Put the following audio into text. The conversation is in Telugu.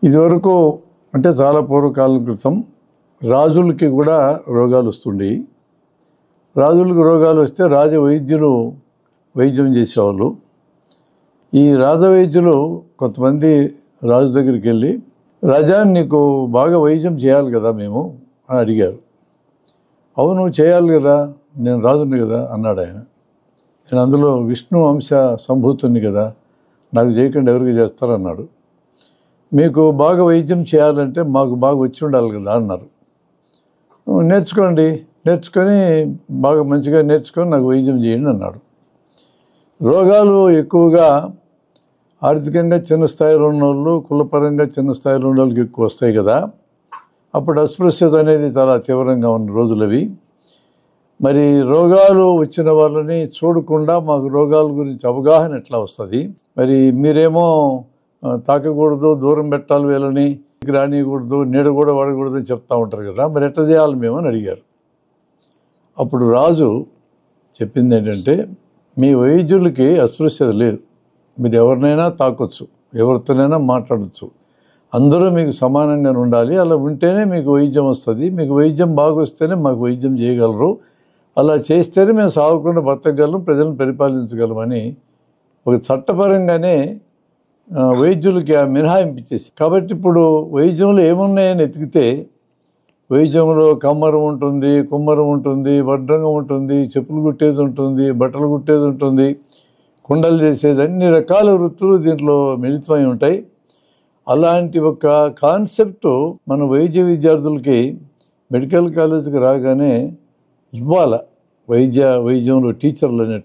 ఇదివరకు అంటే చాలా పూర్వకాలం క్రితం రాజులకి కూడా రోగాలు వస్తుండేవి. రాజులకు రోగాలు వస్తే రాజవైద్యులు వైద్యం చేసేవాళ్ళు. ఈ రాజవైద్యులు కొంతమంది రాజు దగ్గరికి వెళ్ళి, రాజా నీకు బాగా వైద్యం చేయాలి కదా మేము అని అడిగారు. అవును చేయాలి కదా, నేను రాజుని కదా అన్నాడు ఆయన. నేను అందులో విష్ణు అంశ సంభూతుని కదా, నాకు చేయకుండా ఎవరికి చేస్తారన్నాడు. మీకు బాగా వైద్యం చేయాలంటే మాకు బాగా వచ్చి ఉండాలి కదా అన్నారు. నేర్చుకొని బాగా మంచిగా నేర్చుకొని నాకు వైద్యం చేయండి అన్నాడు. రోగాలు ఎక్కువగా ఆర్థికంగా చిన్న స్థాయిలో ఉన్నోళ్ళు, కులపరంగా చిన్న స్థాయిలో ఉన్న వాళ్ళకి ఎక్కువ వస్తాయి కదా. అప్పుడు అస్పృశ్యత అనేది చాలా తీవ్రంగా ఉన్న రోజులవి. మరి రోగాలు వచ్చిన వాళ్ళని చూడకుండా మాకు రోగాల గురించి అవగాహన ఎట్లా వస్తుంది? మరి మీరేమో తాకకూడదు, దూరం పెట్టాలి వీళ్ళని, రానియకూడదు, నీడ కూడా వాడకూడదు అని చెప్తా ఉంటారు కదా, మరి ఎట్లా చేయాలి మేము అని అడిగారు. అప్పుడు రాజు చెప్పింది ఏంటంటే, మీ వైద్యులకి అస్పృశ్యత లేదు, మీరు ఎవరినైనా తాకొచ్చు, ఎవరితోనైనా మాట్లాడచ్చు, అందరూ మీకు సమానంగా ఉండాలి, అలా ఉంటేనే మీకు వైద్యం వస్తుంది, మీకు వైద్యం బాగా వస్తేనే మాకు వైద్యం చేయగలరు, అలా చేస్తేనే మేము సాగకుండా బతకగలం, ప్రజలను పరిపాలించగలమని ఒక చట్టపరంగానే వైద్యులకి ఆ మినహాయింపు ఇచ్చేసి. కాబట్టి ఇప్పుడు వైద్యంలో ఏమున్నాయని ఎతికితే వైద్యంలో కమ్మరం ఉంటుంది, కుమ్మరం ఉంటుంది, వడ్రంగం ఉంటుంది, చెప్పులు కుట్టేది ఉంటుంది, బట్టలు కుట్టేది ఉంటుంది, కుండలు చేసేది, అన్ని రకాల వృత్తులు దీంట్లో మిళితమై ఉంటాయి. అలాంటి ఒక కాన్సెప్ట్ మన వైద్య విద్యార్థులకి మెడికల్ కాలేజీకి రాగానే ఇవ్వాలి. వైద్యంలో టీచర్లు అనే